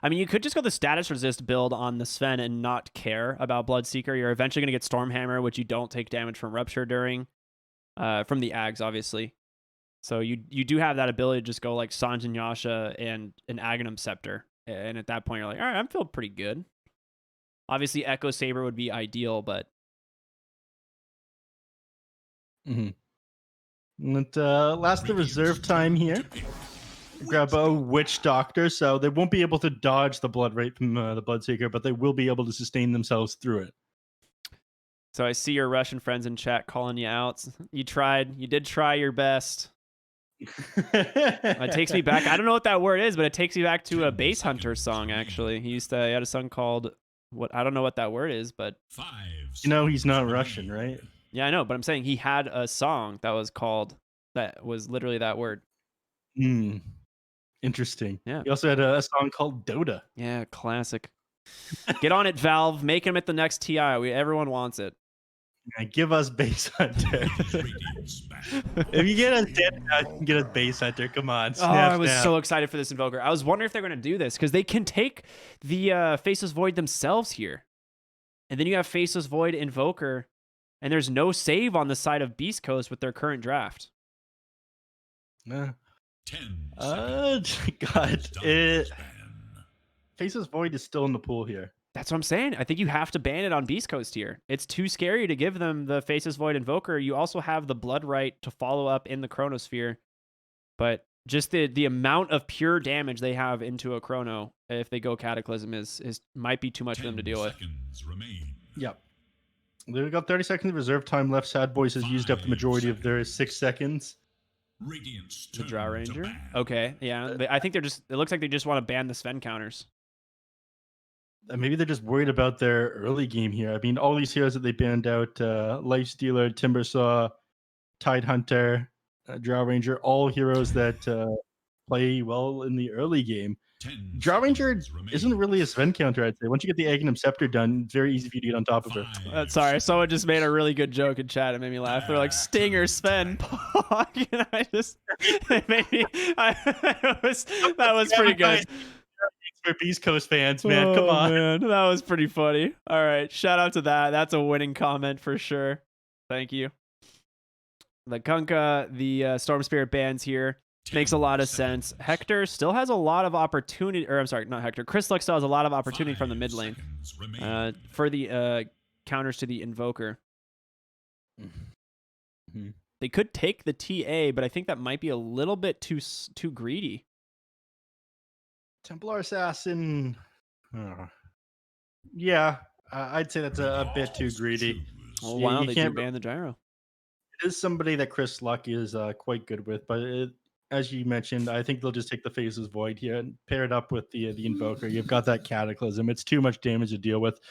I mean, you could just go the status resist build on the Sven and not care about Bloodseeker. You're eventually going to get Stormhammer, which you don't take damage from Rupture during, from the Ags, obviously. So you do have that ability to just go like Sanjin Yasha and an Aghanim Scepter. And at that point, you're like, all right, I'm feeling pretty good. Obviously, Echo Saber would be ideal, but... Last the reserve time here. Grab a Witch Doctor, so they won't be able to dodge the Blood Rate from the Bloodseeker, but they will be able to sustain themselves through it. So I see your Russian friends in chat calling you out. You tried. You did try your best. It takes me back. I don't know what that word is, but it takes me back to a Base Hunter song, actually. He had a song called... what I don't know what that word is, but... You know he's not Russian, right? Yeah, I know, but I'm saying he had a song that was called... that was literally that word. Interesting. Yeah. He also had a song called Dota. Yeah, classic. Get on it, Valve. Make him at the next TI. Everyone wants it. Yeah, give us Base Hunter. If you get us Dead, you can get us Base Hunter. Come on. I was so excited for this Invoker. I was wondering if they're going to do this, because they can take the Faceless Void themselves here. And then you have Faceless Void Invoker, and there's no save on the side of Beast Coast with their current draft. God. Faceless Void is still in the pool here. That's what I'm saying. I think you have to ban it on Beast Coast here. It's too scary to give them the Faceless Void Invoker. You also have the Blood Right to follow up in the Chronosphere. But just the amount of pure damage they have into a Chrono, if they go Cataclysm, might be too much for them to deal with. Yep. They've got 30 seconds of reserve time left. Sadboys has used up the majority of their 6 seconds. The Drow Ranger? Okay, yeah. I think it looks like they just want to ban the Sven counters. Maybe they're just worried about their early game here. I mean, all these heroes that they banned out, Lifestealer, Timbersaw, Tidehunter, Drow Ranger, all heroes that play well in the early game. Drow Ranger isn't really a Sven counter, I'd say. Once you get the Aghanim Scepter done, it's very easy for you to get on top of her. Sorry, someone just made a really good joke in chat. It made me laugh. They're like, Stinger, Sven, Pog. And I just... it made me... that was pretty good. For Beast Coast fans, man. Come on. Man. That was pretty funny. All right. Shout out to that. That's a winning comment for sure. Thank you. The Kunkka, the Storm Spirit bans here. Makes a lot of sense. Hector still has a lot of opportunity, or I'm sorry, not Hector. Chris Luck still has a lot of opportunity from the mid lane for the counters to the Invoker. They could take the TA, but I think that might be a little bit too greedy. Templar Assassin. Yeah, I'd say that's a bit too greedy. Well, why don't they ban the Gyro? It is somebody that Chris Luck is quite good with, but as you mentioned, I think they'll just take the Faceless Void here and pair it up with the Invoker. You've got that Cataclysm. It's too much damage to deal with.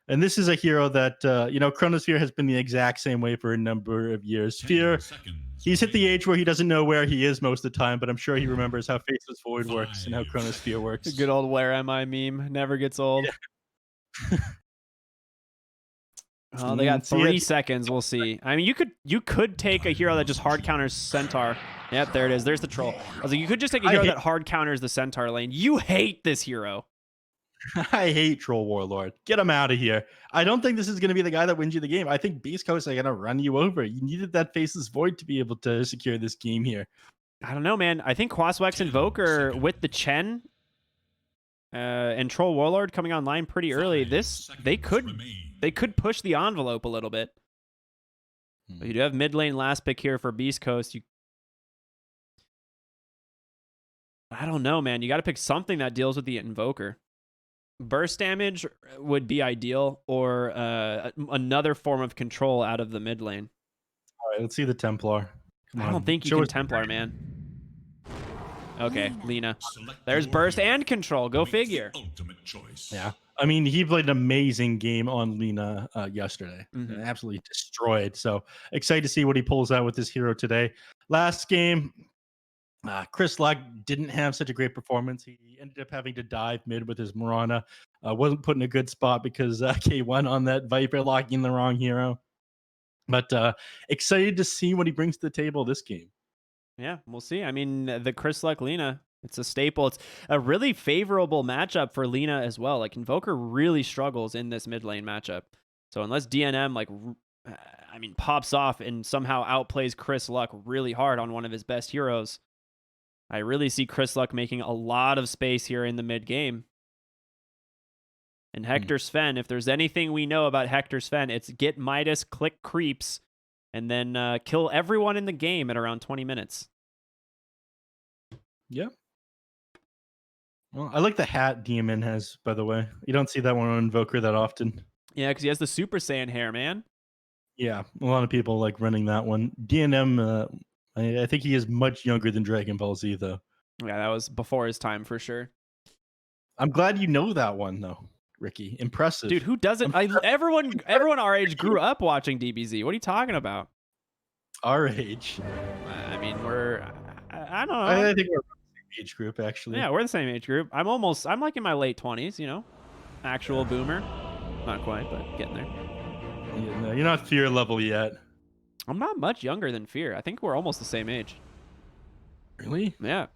And this is a hero that, Chronosphere has been the exact same way for a number of years. Sphere, he's hit the age where he doesn't know where he is most of the time, but I'm sure he remembers how Faceless Void works and how Chronosphere works. The good old "Where am I" meme never gets old. Yeah. Oh, they got 3 seconds. We'll see. I mean, you could take a hero that just hard counters Centaur. Yep, there it is. There's the troll. I was like, you could just take a hero that hard counters the Centaur lane. You hate this hero. I hate Troll Warlord. Get him out of here. I don't think this is going to be the guy that wins you the game. I think Beast Coast are going to run you over. You needed that Faceless Void to be able to secure this game here. I don't know, man. I think Quaswex Invoker with the Chen and Troll Warlord coming online pretty early. They could push the envelope a little bit. But you do have mid lane last pick here for Beast Coast. I don't know, man. You got to pick something that deals with the Invoker. Burst damage would be ideal, or another form of control out of the mid lane. All right, let's see the Templar. I don't think you can Templar, man. Okay, Lina. There's burst and control. Go figure. Yeah. I mean, he played an amazing game on Lina yesterday. Absolutely destroyed. So excited to see what he pulls out with this hero today. Last game, Chris Luck didn't have such a great performance. He ended up having to dive mid with his Mirana. Wasn't put in a good spot because K1 on that Viper locking the wrong hero. But excited to see what he brings to the table this game. Yeah, we'll see. I mean, the Chris Luck Lina, It's a staple. It's a really favorable matchup for Lina as well. Like Invoker really struggles in this mid lane matchup. So unless DNM pops off and somehow outplays Chris Luck really hard on one of his best heroes, I really see Chris Luck making a lot of space here in the mid game. And Hector Sven, if there's anything we know about Hector Sven, it's get Midas, click creeps, and then kill everyone in the game at around 20 minutes. Yeah. Well, I like the hat DMN has, by the way. You don't see that one on Invoker that often. Yeah, because he has the Super Saiyan hair, man. Yeah, a lot of people like running that one. DNM, I think he is much younger than Dragon Ball Z, though. Yeah, that was before his time for sure. I'm glad you know that one, though, Ricky. Impressive. Dude, who doesn't? Everyone our age grew up watching DBZ. What are you talking about? Our age. I mean, I don't know. I think we're the same age group, actually. Yeah, we're the same age group. I'm like in my late 20s, you know? Actual boomer. Not quite, but getting there. Yeah, no, you're not fear level yet. I'm not much younger than Fear. I think we're almost the same age. Really? Yeah.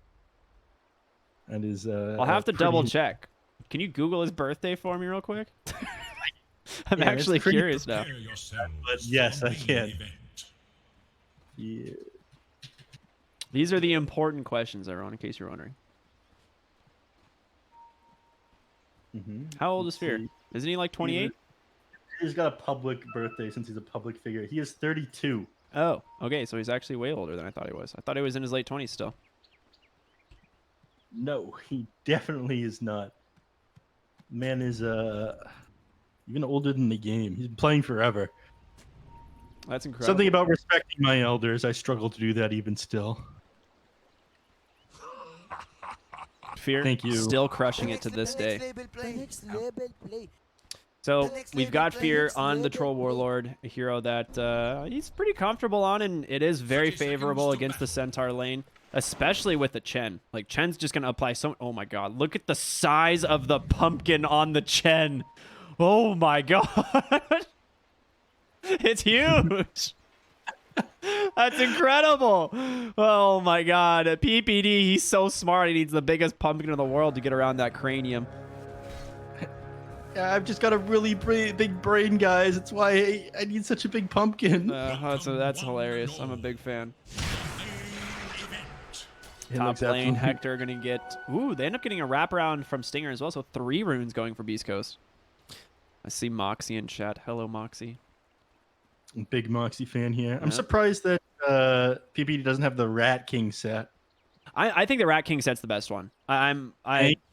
That is. I'll have to double check. Can you Google his birthday for me real quick? I'm actually curious now. But yes, I can. Yeah. These are the important questions, everyone, in case you're wondering. How old is Fear? Isn't he like 28? He's got a public birthday since he's a public figure. He is 32. Oh, okay. So he's actually way older than I thought he was. I thought he was in his late 20s still. No, he definitely is not. Man is even older than the game. He's been playing forever. That's incredible. Something about respecting my elders. I struggle to do that even still. Fear, thank you. Still crushing it to this day. So we've got Fear on the Troll Warlord, a hero that he's pretty comfortable on, and it is very favorable against the Centaur lane, especially with the Chen. Like, Chen's just going to apply so... Oh, my God. Look at the size of the pumpkin on the Chen. Oh, my God. It's huge. That's incredible. Oh, my God. PPD, he's so smart. He needs the biggest pumpkin in the world to get around that cranium. Yeah, I've just got a really big brain, guys. That's why I need such a big pumpkin. That's hilarious. I'm a big fan. It Top looks lane, absolutely- Hector gonna get... Ooh, they end up getting a wraparound from Stinger as well, so 3 runes going for Beast Coast. I see Moxie in chat. Hello, Moxie. Big Moxie fan here. I'm Yeah. surprised that PPD doesn't have the Rat King set. I think the Rat King set's the best one.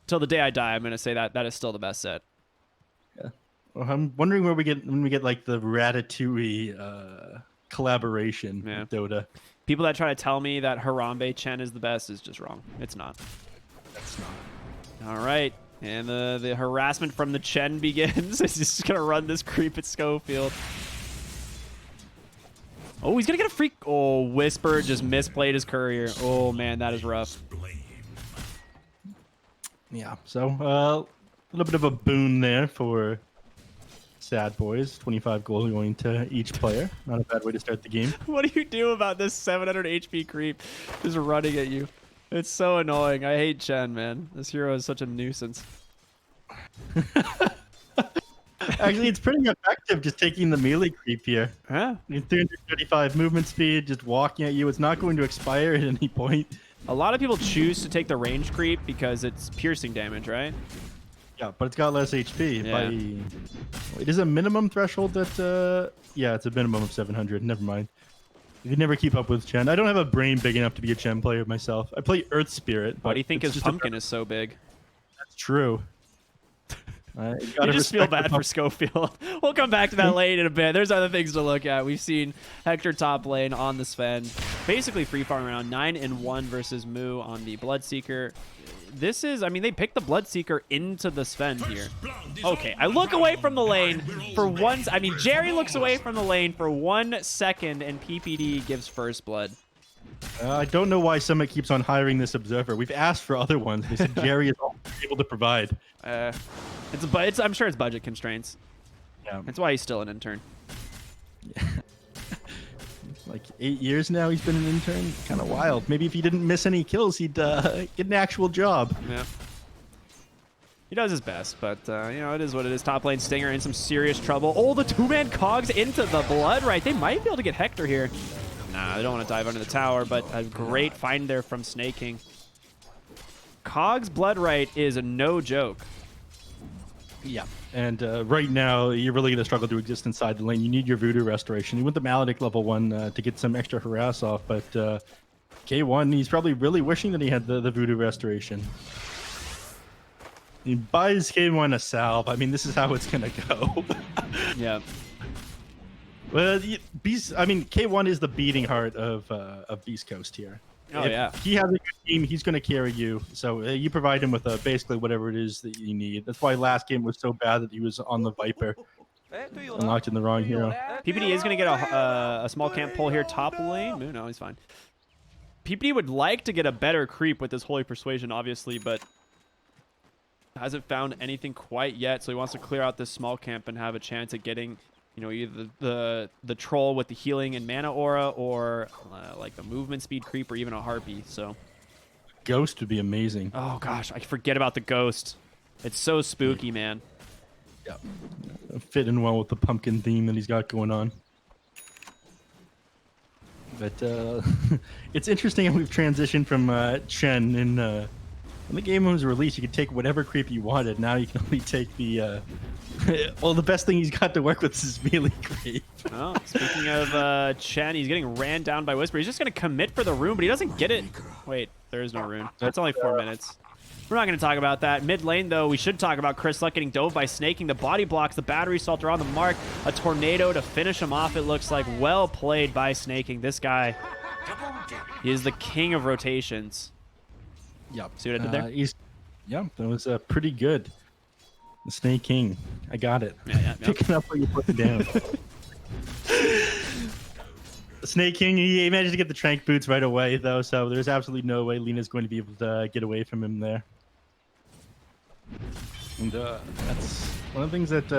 Till the day I die, I'm gonna say that is still the best set. Well, I'm wondering when we get like the Ratatouille collaboration with Dota. People that try to tell me that Harambe Chen is the best is just wrong. It's not. That's not. All right. And the harassment from the Chen begins. He's just going to run this creep at Schofield. Oh, he's going to get a freak. Oh, Whisper just misplayed his courier. Oh, man, that is rough. Yeah, so a little bit of a boon there for Sadboys. 25 gold going to each player. Not a bad way to start the game. What do you do about this 700 HP creep just running at you? It's so annoying. I hate Chen, man. This hero is such a nuisance. Actually, it's pretty effective just taking the melee creep here. Yeah. 335 movement speed, just walking at you. It's not going to expire at any point. A lot of people choose to take the range creep because it's piercing damage, right? Yeah, but it's got less HP. Yeah. It is a minimum threshold that... yeah, it's a minimum of 700. Never mind. You can never keep up with Chen. I don't have a brain big enough to be a Chen player myself. I play Earth Spirit. Why do you think it's his just pumpkin is so big? That's true. You just feel bad for Schofield. We'll come back to that lane in a bit. There's other things to look at. We've seen Hector top lane on the Sven. Basically free farm around 9-1 versus Moo on the Bloodseeker. This is, I mean, they picked the Bloodseeker into the Sven here. Okay, I look away from the lane for once. I mean, Jerry looks away from the lane for 1 second, and PPD gives first blood. I don't know why Summit keeps on hiring this observer. We've asked for other ones. They said Jerry is able to provide. I'm sure it's budget constraints. Yeah. That's why he's still an intern. Yeah. like 8 years now he's been an intern. Kind of wild. Maybe if he didn't miss any kills, he'd get an actual job. Yeah. He does his best, but, you know, it is what it is. Top lane Stinger in some serious trouble. Oh, the two-man Cogs into the blood, right? They might be able to get Hector here. Nah, they don't want to dive under the tower, but a great find there from Snake King. Cogs blood right is no joke. Yeah. And right now, you're really going to struggle to exist inside the lane. You need your Voodoo Restoration. You want the Maledict level 1 to get some extra harass off, but K1, he's probably really wishing that he had the Voodoo Restoration. He buys K1 a salve. I mean, this is how it's going to go. Yeah. Well, I mean, K1 is the beating heart of Beast Coast here. Oh, if he has a good team, he's going to carry you. So you provide him with basically whatever it is that you need. That's why last game was so bad that he was on the Viper. Unlocked in the wrong hero. PPD is going to get a small camp pull here top lane. No, he's fine. PPD would like to get a better creep with this Holy Persuasion, obviously, but hasn't found anything quite yet. So he wants to clear out this small camp and have a chance at getting, you know, either the troll with the healing and mana aura, or like the movement speed creep, or even a harpy. So Ghost would be amazing. oh gosh, I forget about the ghost. It's so spooky, man. Yeah, fit in well with the pumpkin theme that he's got going on. But it's interesting how we've transitioned from Chen in when the game was released. You could take whatever creep you wanted. Now you can only take the well, the best thing he's got to work with is melee creep. Oh, speaking of Chen, he's getting ran down by Whisper. He's just going to commit for the rune, but he doesn't get it. Wait, there is no rune. That's only 4 minutes. We're not going to talk about that. Mid lane, though, we should talk about Chris Luck getting dove by Snaking. The body blocks, the battery assault are on the mark. A tornado to finish him off, it looks like. Well played by Snaking. This guy, he is the king of rotations. Yep. See what I did there? Yeah, that was pretty good. The Snake King. I got it. Yeah. Picking up what you put down. The Snake King, he managed to get the Trank boots right away, though, so there's absolutely no way Lena's going to be able to get away from him there. And that's one of the things that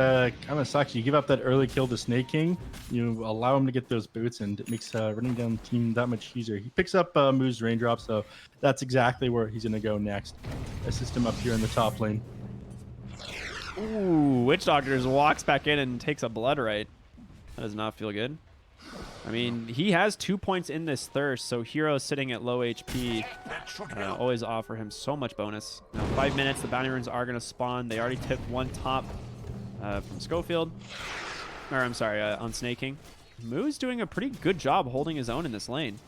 kind of sucks. You give up that early kill to Snake King, you allow him to get those boots, and it makes running down the team that much easier. He picks up Moo's raindrop, so that's exactly where he's going to go next. Assist him up here in the top lane. Ooh, Witch Doctor just walks back in and takes a blood right. That does not feel good. I mean, he has 2 points in this thirst, so Hero sitting at low HP always offer him so much bonus. Now, 5 minutes, the bounty runes are going to spawn. They already took 1 top from Schofield. Or, I'm sorry, on Snaking. Moo's doing a pretty good job holding his own in this lane.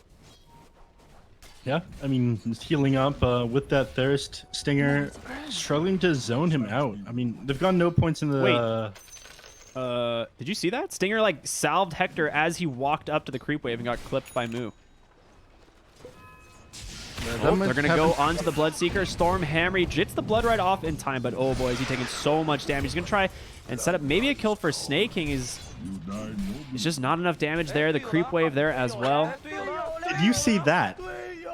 Yeah, I mean, he's healing up with that thirst. Stinger struggling to zone him out. I mean, they've gone no points in the... Did you see that? Stinger, like, salved Hector as he walked up to the creep wave and got clipped by Moo. They're going to go onto the Bloodseeker. Storm Hammer. He jits the Blood right off in time, but oh boy, is he taking so much damage. He's going to try and set up maybe a kill for Snaking. It's just not enough damage there. The creep wave there as well. Did you see that?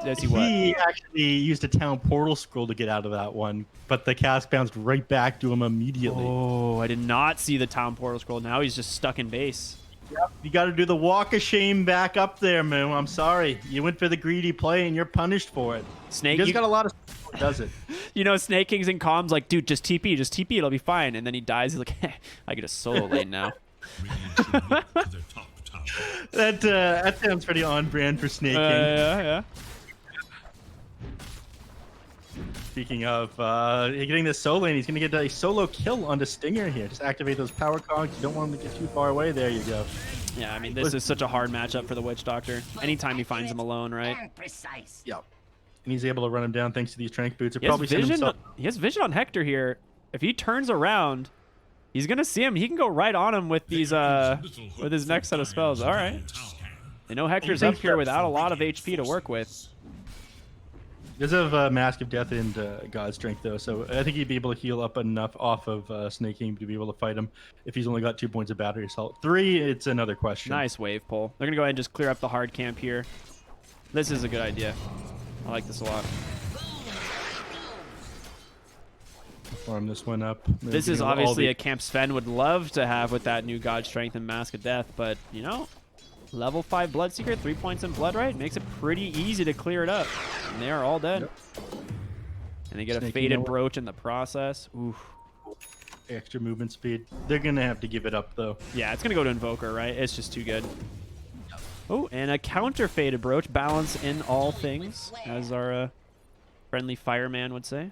He actually used a town portal scroll to get out of that one, but the cast bounced right back to him immediately. Oh, I did not see the town portal scroll. Now he's just stuck in base. Yep, you got to do the walk of shame back up there, Moo. I'm sorry. You went for the greedy play, and you're punished for it. Snake, you got a lot of stuff that does it. You know, Snake King's in comms like, dude, just TP, it'll be fine. And then he dies. He's like, I get a solo lane now. That sounds pretty on brand for Snake King. Yeah. Speaking of getting this solo lane, he's going to get a solo kill onto Stinger here. Just activate those power cogs. You don't want him to get too far away. There you go. Yeah, I mean, this is such a hard matchup for the Witch Doctor. Anytime he finds him alone, right? Yep. And he's able to run him down thanks to these Trank boots. He has vision on Hector here. If he turns around, he's going to see him. He can go right on him with these with his next set of spells. All right. They know Hector's up here without a lot of HP to work with. He does have Mask of Death and God Strength, though, so I think he'd be able to heal up enough off of Snake King to be able to fight him if he's only got 2 points of battery assault. 3, it's another question. Nice wave pull. They're going to go ahead and just clear up the hard camp here. This is a good idea. I like this a lot. Farm this one up. This is obviously a camp Sven would love to have with that new God Strength and Mask of Death, but, you know, Level 5 Bloodseeker, 3 points in Blood Right. Makes it pretty easy to clear it up. And they are all dead. Yep. And they get a Snaking faded out. brooch in the process. Oof. Extra movement speed. They're going to have to give it up, though. Yeah, it's going to go to Invoker, right? It's just too good. Oh, and a counter faded brooch. Balance in all things, as our friendly fireman would say.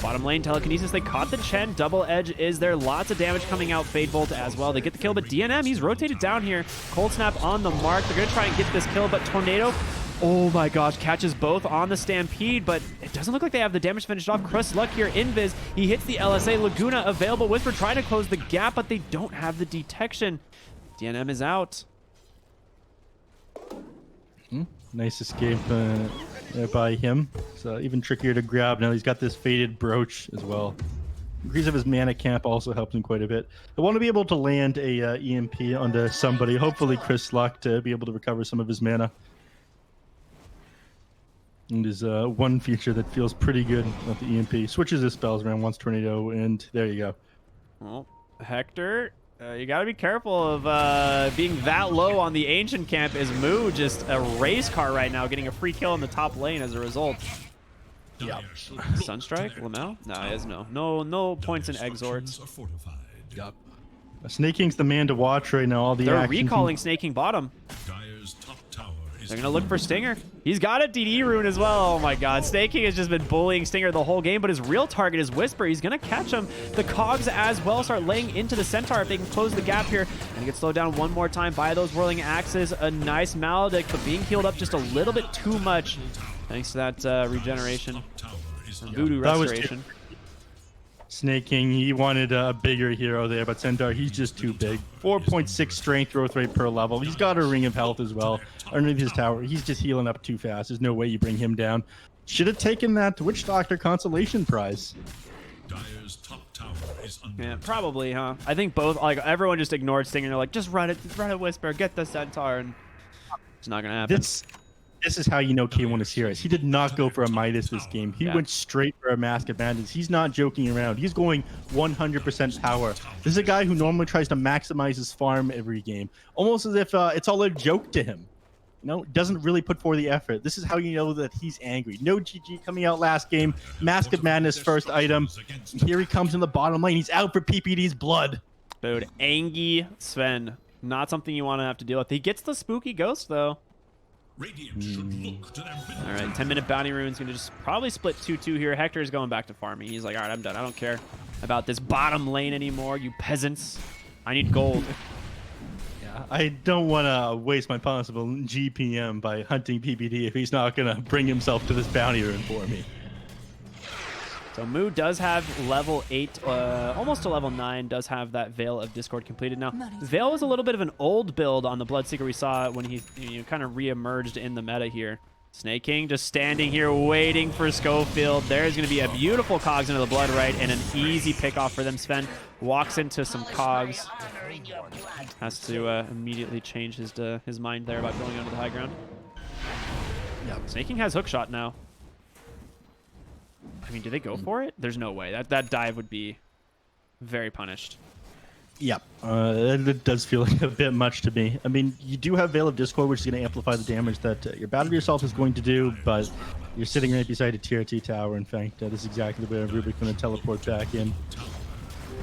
Bottom lane, telekinesis, they caught the Chen. Double edge is there. Lots of damage coming out. Fade Bolt as well. They get the kill, but DNM, he's rotated down here. Cold Snap on the mark. They're going to try and get this kill, but Tornado, oh my gosh, catches both on the Stampede, but it doesn't look like they have the damage finished off. Chris Luck here, Invis. He hits the LSA. Laguna available. Whisper trying to close the gap, but they don't have the detection. DNM is out. Nice escape there by him. It's even trickier to grab now. He's got this faded brooch as well. Increase of his mana camp also helps him quite a bit. I want to be able to land a EMP onto somebody. Hopefully Chris Luck to be able to recover some of his mana. And there's one feature that feels pretty good with the EMP. Switches his spells around once Tornado, and there you go. Well, Hector, you got to be careful of being that low on the Ancient Camp. Is Moo just a race car right now, getting a free kill in the top lane as a result? Yep. Sunstrike? Lamel? No, he has no points in Exort. Yep. Snake King's the man to watch right now. All the They're action recalling Snake King bottom. They're going to look for Stinger. He's got a DD rune as well. Oh my god. Snake King has just been bullying Stinger the whole game, but his real target is Whisper. He's going to catch him. The Cogs as well start laying into the Centaur if they can close the gap here. And get slowed down one more time by those whirling axes. A nice Maledict, but being healed up just a little bit too much. Thanks to that regeneration. Voodoo restoration. Snake King, he wanted a bigger hero there, but Centaur, he's just too big. 4.6 strength growth rate per level. He's got a ring of health as well underneath his tower. He's just healing up too fast. There's no way you bring him down. Should have taken that Witch Doctor consolation prize. Yeah, probably, huh? I think both, like, everyone just ignored Stinger. They're like, just run it, Whisper, get the Centaur, and it's not gonna happen. This is how you know K1 is serious. He did not go for a Midas this game. He went straight for a Mask of Madness. He's not joking around. He's going 100% power. This is a guy who normally tries to maximize his farm every game, almost as if it's all a joke to him. You know, doesn't really put forth the effort. This is how you know that he's angry. No GG coming out last game. Mask of Madness first item. Here he comes in the bottom lane. He's out for PPD's blood. Dude, Angie Sven. Not something you want to have to deal with. He gets the spooky ghost, though. All right, 10-minute bounty rune's gonna just probably split 2-2 here. Hector's going back to farming. He's like, all right, I'm done. I don't care about this bottom lane anymore, you peasants. I need gold. Yeah, I don't want to waste my possible GPM by hunting PPD if he's not gonna bring himself to this bounty rune for me. So Moo does have level 8, almost to level 9, does have that Veil of Discord completed. Now, Veil was a little bit of an old build on the Bloodseeker we saw when he kind of re-emerged in the meta here. Snake King just standing here waiting for Schofield. There's going to be a beautiful Cogs into the Blood Right and an easy pick-off for them. Sven walks into some Cogs. Has to immediately change his mind there about going onto the high ground. Yep. Snake King has Hookshot now. I mean, do they go for it? There's no way. That dive would be very punished. Yep. It does feel like a bit much to me. I mean, you do have Veil of Discord, which is going to amplify the damage that your Battery Assault is going to do, but you're sitting right beside a TRT tower. In fact, that is exactly where Rubik's going to teleport back in.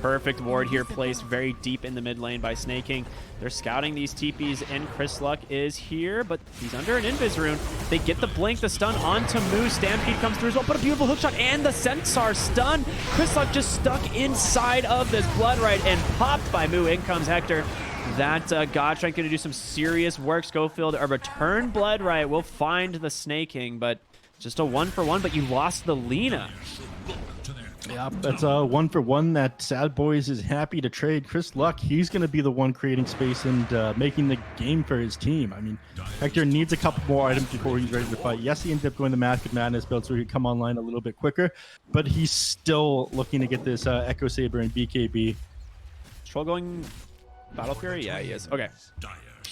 Perfect ward here, placed very deep in the mid lane by Snake King. They're scouting these TPs, and Chris Luck is here, but he's under an Invis rune. They get the blink, the stun onto Moo. Stampede comes through as well, but a beautiful hookshot, and the Centaur stun. Chris Luck just stuck inside of this Blood Right and popped by Moo. In comes Hector. That Godstrike going to do some serious work. Schofield, a return Blood Right will find the Snake King, but just a 1-for-1, but you lost the Lina. Yeah, that's a 1-for-1 that Sadboys is happy to trade. Chris Luck, he's going to be the one creating space and making the game for his team. I mean, Hector needs a couple more items before he's ready to fight. Yes, he ended up going the Mask of Madness build so he could come online a little bit quicker, but he's still looking to get this Echo Saber and BKB. Troll going Battle Fury? Yeah, he is. Okay.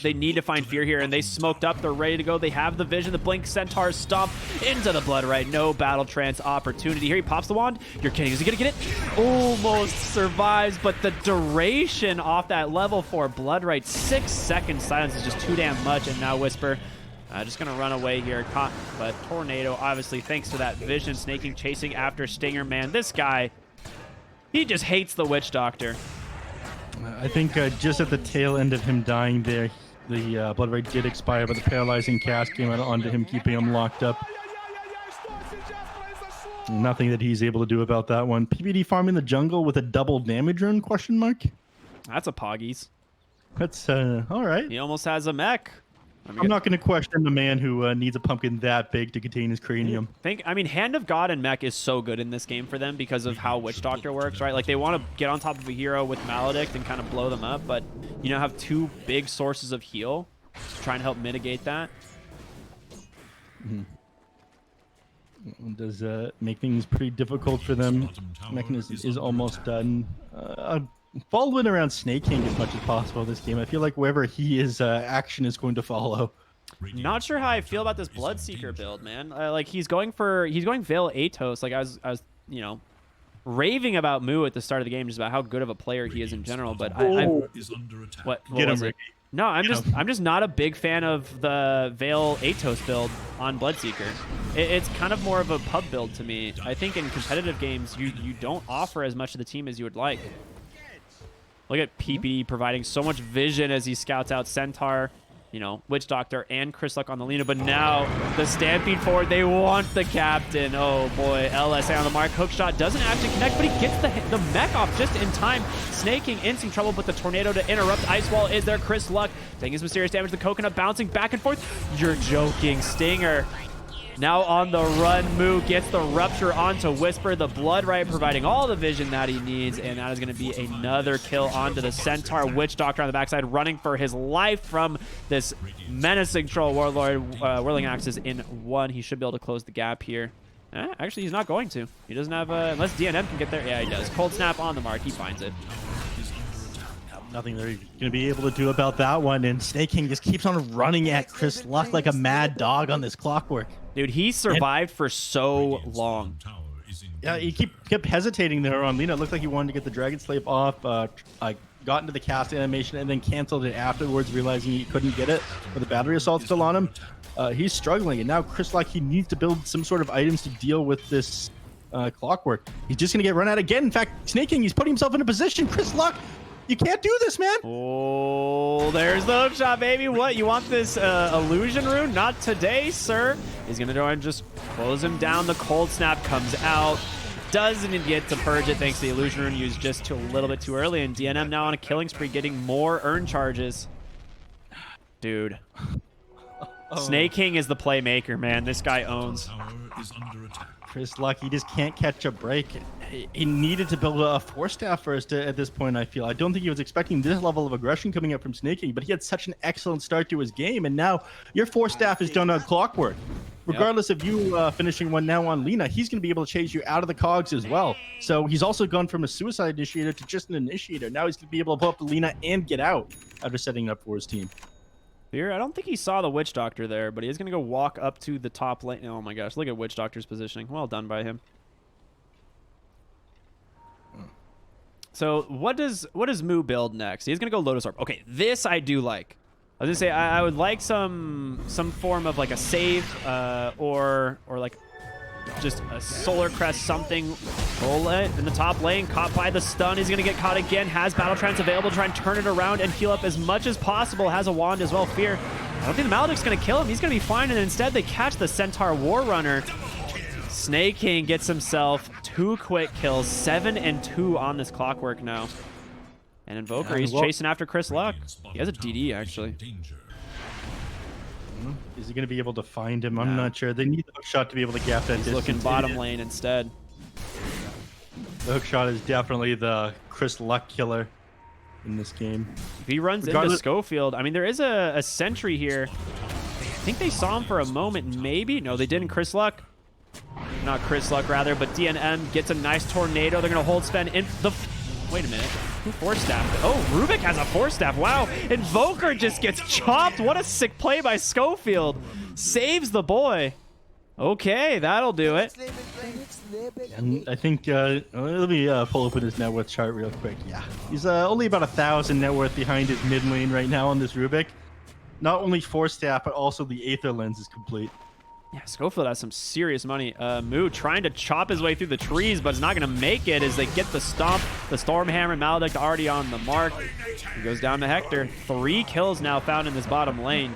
They need to find Fear here, and they smoked up. They're ready to go. They have the vision. The Blink Centaur stomp into the Blood Right. No battle trance opportunity here. He pops the wand. You're kidding. Is he going to get it? Almost survives, but the duration off that level 4 Blood Right. 6 second silence is just too damn much, and now Whisper just going to run away here. Caught, but Tornado, obviously, thanks to that vision, snaking, chasing after Stinger. Man, this guy, he just hates the Witch Doctor. I think just at the tail end of him dying there, the Blood Right did expire, but the paralyzing cast came out onto him, keeping him locked up. Nothing that he's able to do about that one. PBD farming the jungle with a double damage rune, question mark? That's a Poggies. That's, all right. He almost has a mech. I'm not going to question the man who needs a pumpkin that big to contain his cranium. I mean, Hand of God and mech is so good in this game for them because of how Witch Doctor works, right? Like, they want to get on top of a hero with Maledict and kind of blow them up, but, you know, have 2 big sources of heal to try and help mitigate that. Does make things pretty difficult for them. Mechanism is almost done. Following around Snake King as much as possible this game. I feel like wherever he is, action is going to follow. Not sure how I feel about this Bloodseeker build, man. Like he's going Veil Atos. Like I was, you know, raving about Moo at the start of the game, just about how good of a player he is in general. But what Get was him, it? No, I'm just not a big fan of the Veil Atos build on Bloodseeker. It's kind of more of a pub build to me. I think in competitive games, you don't offer as much to the team as you would like. Look at PPD providing so much vision as he scouts out Centaur, you know, Witch Doctor, and Chris Luck on the Lina. But now the Stampede forward, they want the captain. Oh boy, LSA on the mark. Hookshot doesn't actually connect, but he gets the mech off just in time. Snaking in some trouble, but the Tornado to interrupt. Ice Wall is there. Chris Luck taking his mysterious damage. The Coconut bouncing back and forth. You're joking. Stinger now on the run. Moo gets the Rupture onto Whisper. The Blood Right providing all the vision that he needs, and that is going to be another kill onto the Centaur. Witch Doctor on the backside running for his life from this menacing Troll Warlord. Whirling Axes in 1. He should be able to close the gap here. Actually, he's not going to. He doesn't have unless DNM can get there. Yeah, he does. Cold Snap on the mark. He finds it. Nothing they're going to be able to do about that one, and Snake King just keeps on running at Chris Luck like a mad dog on this clockwork. Dude, he survived for so long. Yeah, he kept hesitating there on Lina. It looked like he wanted to get the Dragon Slave off, got into the cast animation, and then canceled it afterwards, realizing he couldn't get it with the battery assault still on him. He's struggling, and now Chris Luck, he needs to build some sort of items to deal with this clockwork. He's just going to get run out again. In fact, Snake King, he's putting himself in a position. Chris Luck, you can't do this, man. Oh, there's the hookshot, baby. What? You want this illusion rune? Not today, sir. He's going to try and just close him down. The Cold Snap comes out. Doesn't even get to purge it thanks to the illusion rune used just a little bit too early. And DNM now on a killing spree, getting more earn charges. Dude. Snake King is the playmaker, man. This guy owns. Chris Luck, he just can't catch a break. He needed to build a 4-staff first at this point, I feel. I don't think he was expecting this level of aggression coming up from Snake King, but he had such an excellent start to his game, and now your 4-staff is done on clockwork. Regardless of you finishing one now on Lina, he's going to be able to chase you out of the cogs as well. So he's also gone from a suicide initiator to just an initiator. Now he's going to be able to pull up the Lina and get out after setting it up for his team. Here, I don't think he saw the Witch Doctor there, but he's going to go walk up to the top lane. Oh my gosh, look at Witch Doctor's positioning. Well done by him. So what does Moo build next? He's going to go Lotus Orb. Okay, this I do like. I was going to say I would like some form of like a save or like just a Solar Crest something. In the top lane, caught by the stun. He's going to get caught again. Has Battle Trance available to try and turn it around and heal up as much as possible. Has a wand as well. Fear. I don't think the Maledict's going to kill him. He's going to be fine. And instead, they catch the Centaur War Runner. Snake King gets himself 2 quick kills. 7 and 2 on this clockwork now. And Invoker, he's chasing after Chris Luck. He has a DD, actually. Is he going to be able to find him? I'm not sure. They need the hookshot to be able to gap that distance. He's looking bottom lane instead. The hookshot is definitely the Chris Luck killer in this game. If he runs into Schofield, I mean, there is a sentry here. I think they saw him for a moment, maybe. No, they didn't. Chris Luck. Not Chris Luck, rather, but DNM gets a nice tornado. They're going to hold Sven in the Wait a minute. Who force staffed it? Oh, Rubik has a force staff. Wow. Invoker just gets chopped. What a sick play by Schofield. Saves the boy. Okay, that'll do it. And I think, let me pull open his net worth chart real quick. Yeah, he's only about 1,000 net worth behind his mid lane right now on this Rubik. Not only force staff, but also the Aether lens is complete. Yeah, Schofield has some serious money. Moo trying to chop his way through the trees, but it's not going to make it as they get the stomp. The Stormhammer, Maledict already on the mark. He goes down to Hector. 3 kills now found in this bottom lane.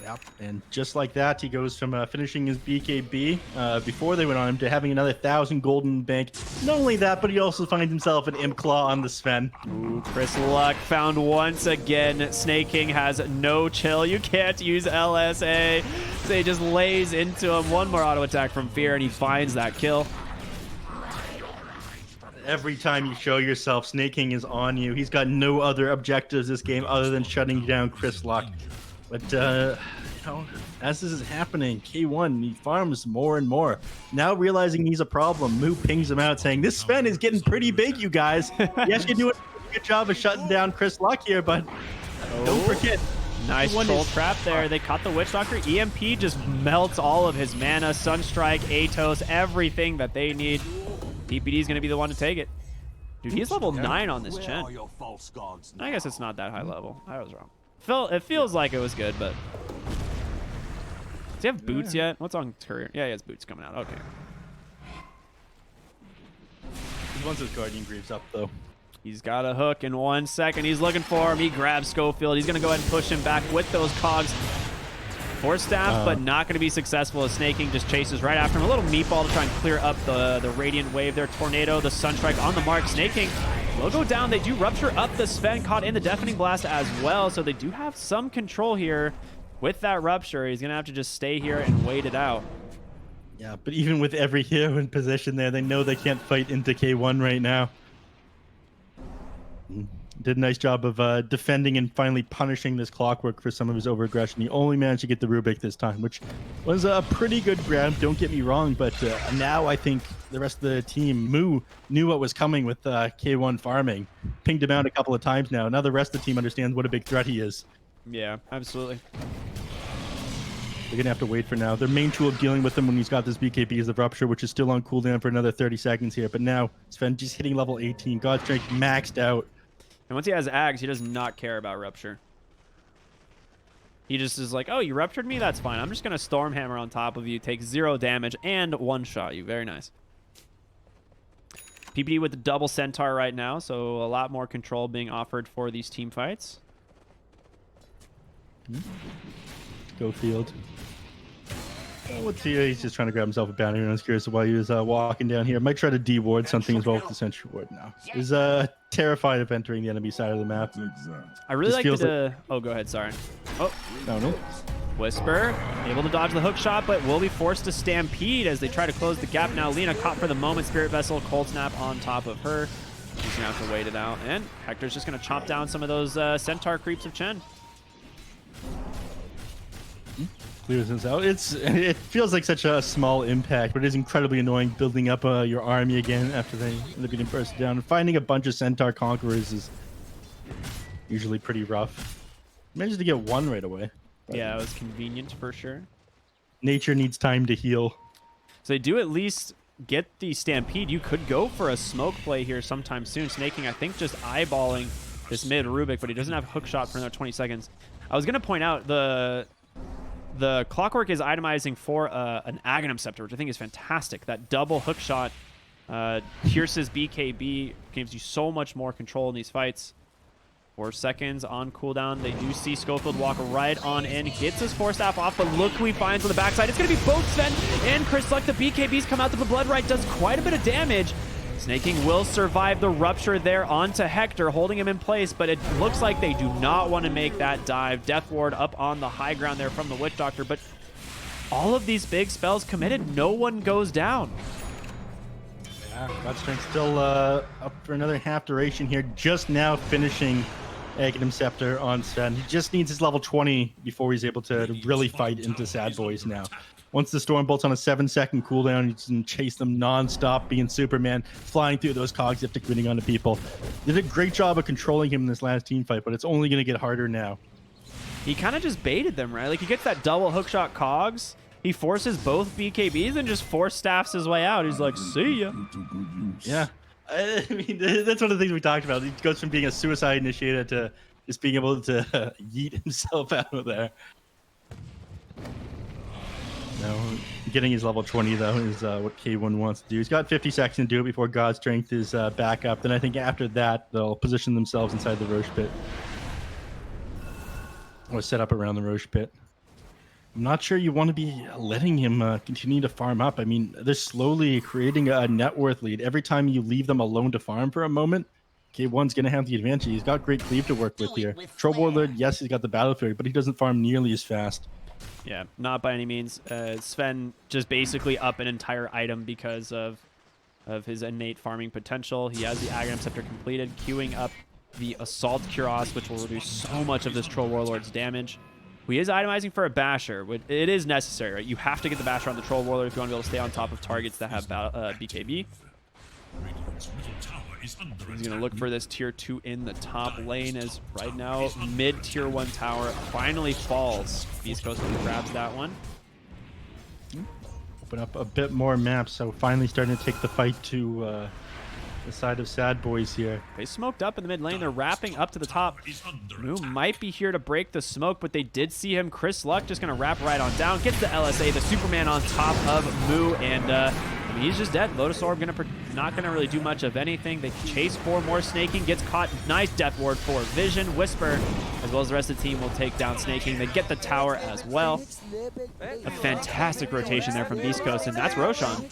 Yep. And just like that, he goes from finishing his BKB before they went on him to having another 1,000 golden bank. Not only that, but he also finds himself an Imp Claw on the Sven. Ooh, Chris Luck found once again. Snake King has no chill. You can't use LSA. So he just lays into him. One more auto attack from Fear, and he finds that kill. Every time you show yourself, Snake King is on you. He's got no other objectives this game other than shutting down Chris Luck. But, you know, as this is happening, K1, he farms more and more. Now realizing he's a problem, Moo pings him out saying, this Sven is getting pretty big, you guys. Yes, you're doing a good job of shutting down Chris Luck here, but don't forget. Nice troll trap there. They caught the Witch Doctor. EMP just melts all of his mana. Sunstrike, Atos, everything that they need. DPD is going to be the one to take it. Dude, he's level 9 on this Chen. I guess it's not that high level. I was wrong. It feels like it was good, but... Does he have boots yet? What's on Courier? Yeah, he has boots coming out. Okay. He wants his Guardian Greaves up, though. He's got a hook in 1 second. He's looking for him. He grabs Schofield. He's going to go ahead and push him back with those cogs. Force staff, but not going to be successful as Snake King just chases right after him. A little meatball to try and clear up the Radiant Wave there. Tornado, the Sunstrike on the mark. Snake King will go down. They do rupture up the Sven, caught in the Deafening Blast as well. So they do have some control here with that rupture. He's going to have to just stay here and wait it out. Yeah, but even with every hero in position there, they know they can't fight into K1 right now. Did a nice job of defending and finally punishing this Clockwork for some of his overaggression. He only managed to get the Rubik this time, which was a pretty good grab, don't get me wrong, but now I think the rest of the team, Moo, knew what was coming with K1 farming. Pinged him out a couple of times now. Now the rest of the team understands what a big threat he is. Yeah, absolutely. They're going to have to wait for now. Their main tool of dealing with him when he's got this BKB is the Rupture, which is still on cooldown for another 30 seconds here. But now Sven just hitting level 18. God Strength maxed out. And once he has Ags, he does not care about Rupture. He just is like, oh, you ruptured me? That's fine. I'm just going to Stormhammer on top of you, take 0 damage, and one-shot you. Very nice. PPD with the double Centaur right now, so a lot more control being offered for these team fights. Schofield. Let's see, he's just trying to grab himself a bounty. I was curious why he was walking down here. Might try to D-ward something as well with the Sentry Ward now. He's terrified of entering the enemy side of the map. I really like the... Oh, go ahead, sorry. Oh. No. Whisper, able to dodge the hook shot, but will be forced to stampede as they try to close the gap. Now Lena caught for the moment. Spirit Vessel, Cold Snap on top of her. She's going to have to wait it out. And Hector's just going to chop down some of those Centaur creeps of Chen. Clears this out. It feels like such a small impact, but it is incredibly annoying building up your army again after they end up getting burst down. And finding a bunch of Centaur Conquerors is usually pretty rough. Managed to get one right away. Yeah, it was convenient for sure. Nature needs time to heal. So they do at least get the Stampede. You could go for a smoke play here sometime soon. Snake King, I think, just eyeballing this mid Rubik, but he doesn't have hook shot for another 20 seconds. I was going to point out the Clockwork is itemizing for an Aghanim Scepter, which I think is fantastic. That double hook shot pierces BKB, gives you so much more control in these fights. 4 seconds on cooldown. They do see Schofield walk right on in. Gets his Force Staff off, but look who he finds on the backside. It's going to be both Sven and Chris Luck. The BKBs come out. The Blood Right does quite a bit of damage. Snake King will survive the rupture there onto Hector, holding him in place, but it looks like they do not want to make that dive. Death Ward up on the high ground there from the Witch Doctor, but all of these big spells committed, no one goes down. Yeah, God Strength still up for another half duration here, just now finishing Aghanim Scepter on Sven. He just needs his level 20 before he's able to really fight into Sadboys now. Once the Storm Bolt's on a 7-second cooldown, you can chase them non-stop, being Superman, flying through those cogs after committing onto people. They did a great job of controlling him in this last team fight, but it's only going to get harder now. He kind of just baited them, right? Like, he gets that double hookshot cogs. He forces both BKBs and just force staffs his way out. He's like, see ya. Yeah. I mean, that's one of the things we talked about. He goes from being a suicide initiator to just being able to yeet himself out of there. No, getting his level 20, though, is what K1 wants to do. He's got 50 seconds to do it before God's Strength is back up. Then I think after that, they'll position themselves inside the Roche Pit. Or set up around the Roche Pit. I'm not sure you want to be letting him continue to farm up. I mean, they're slowly creating a net worth lead. Every time you leave them alone to farm for a moment, K1's going to have the advantage. He's got great cleave to work with here. Troll Warlord, yes, he's got the Battle Fury, but he doesn't farm nearly as fast. Yeah, not by any means. Sven just basically up an entire item because of his innate farming potential. He has the Aghanim Scepter completed, queuing up the Assault Cuirass, which will reduce so much of this Troll Warlord's damage. He is itemizing for a Basher. It is necessary, right? You have to get the Basher on the Troll Warlord if you want to be able to stay on top of targets that have BKB. He's going to look for this tier 2 in the top lane, as right now mid tier 1 tower finally falls. Beast Coast grabs that one. Open up a bit more maps, so finally starting to take the fight to the side of Sadboys here. They smoked up in the mid lane. They're wrapping up to the top. Moo might be here to break the smoke, but they did see him. Chris Luck just going to wrap right on down. Gets the LSA, the Superman on top of Moo, and I mean, he's just dead. Lotus Orb not going to really do much of anything. They chase for more snaking. Gets caught. Nice death ward for Vision. Whisper, as well as the rest of the team, will take down snaking. They get the tower as well. A fantastic rotation there from Beast Coast, and that's Roshan.